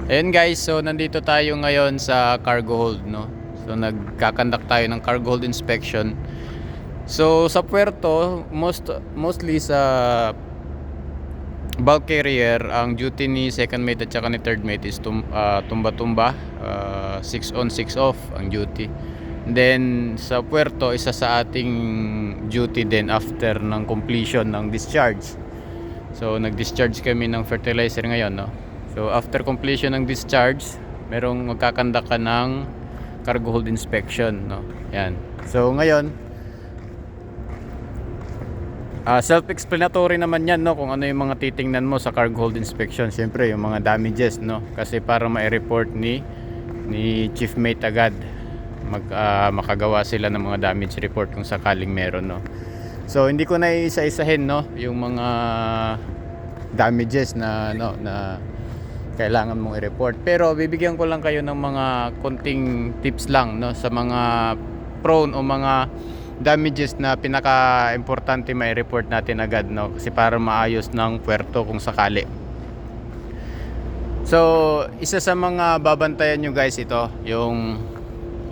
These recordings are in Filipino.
Ayun guys, so nandito tayo ngayon sa cargo hold, no? So nagkakandak tayo ng cargo hold inspection. So sa puerto, mostly sa bulk carrier, ang duty ni second mate at saka ni third mate is tumba-tumba, 6 on 6 off ang duty. Then sa puerto, isa sa ating duty din after ng completion ng discharge. So nag-discharge kami ng fertilizer ngayon, no? So after completion ng discharge, merong magkakandak ka ng cargo hold inspection, no? Yan. So ngayon, self-explanatory naman yan, no, kung ano yung mga titingnan mo sa cargo hold inspection. Siyempre yung mga damages, no, kasi para ma-report ni chief mate agad, makagawa sila ng mga damage report kung sakaling meron, no. So hindi ko na isa-isahin, no, yung mga damages na kailangan mong i-report, pero bibigyan ko lang kayo ng mga konting tips lang, no, sa mga prone o mga damages na pinaka-importante mai-report natin agad, no, kasi para maayos ng puerto kung sakali. So isa sa mga babantayan nyo guys, ito yung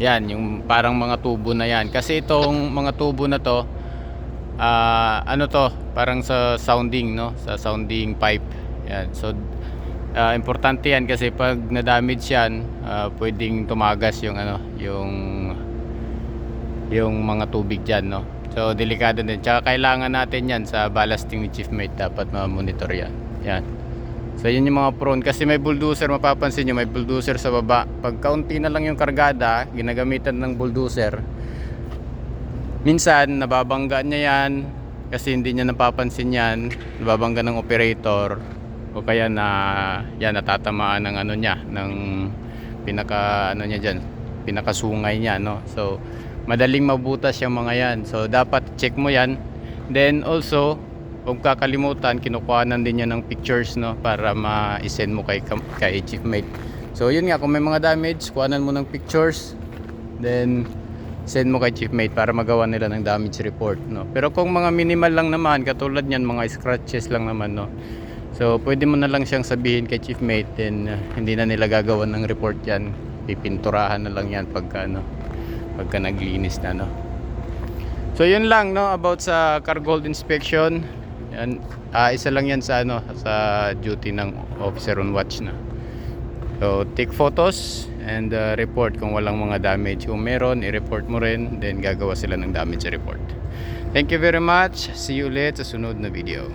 yung parang mga tubo na yan, kasi itong mga tubo na to parang sa sounding, no, sa sounding pipe yan. So importante yan kasi pag na-damage yan, pwedeng tumagas yung yung mga tubig diyan, no. So delikado din. Tsaka kailangan natin yan sa ballasting ni chief mate, dapat ma-monitor yan. Yan. So yun yung mga prone, kasi may bulldozer, mapapansin nyo may bulldozer sa baba. Pag kaunti na lang yung kargada, ginagamitan ng bulldozer, minsan nababangga niya yan kasi hindi niya napapansin yan, nababangga ng operator, o kaya natatamaan ng ng pinaka niya diyan, pinakasungay niya, no. So madaling mabutas yung mga yan, so dapat check mo yan. Then also, huwag kakalimutan, kinukuhanan din yan ng pictures, no, para ma-send mo kay chief mate. So yun nga, kung may mga damage, kuhanan mo ng pictures, then send mo kay chief mate para magawa nila ng damage report, no. Pero kung mga minimal lang naman, katulad niyan, mga scratches lang naman, no, so pwede mo na lang siyang sabihin kay chief mate, then hindi na nila gagawan ng report yan, pipinturahan na lang yan pagka naglinis na, no. So yun lang, no, about sa cargo hold inspection. Yan, isa lang yan sa sa duty ng officer on watch na. So take photos and report kung walang mga damage. Kung meron, i-report mo rin, then gagawa sila ng damage report. Thank you very much. See you ulit sa sunod na video.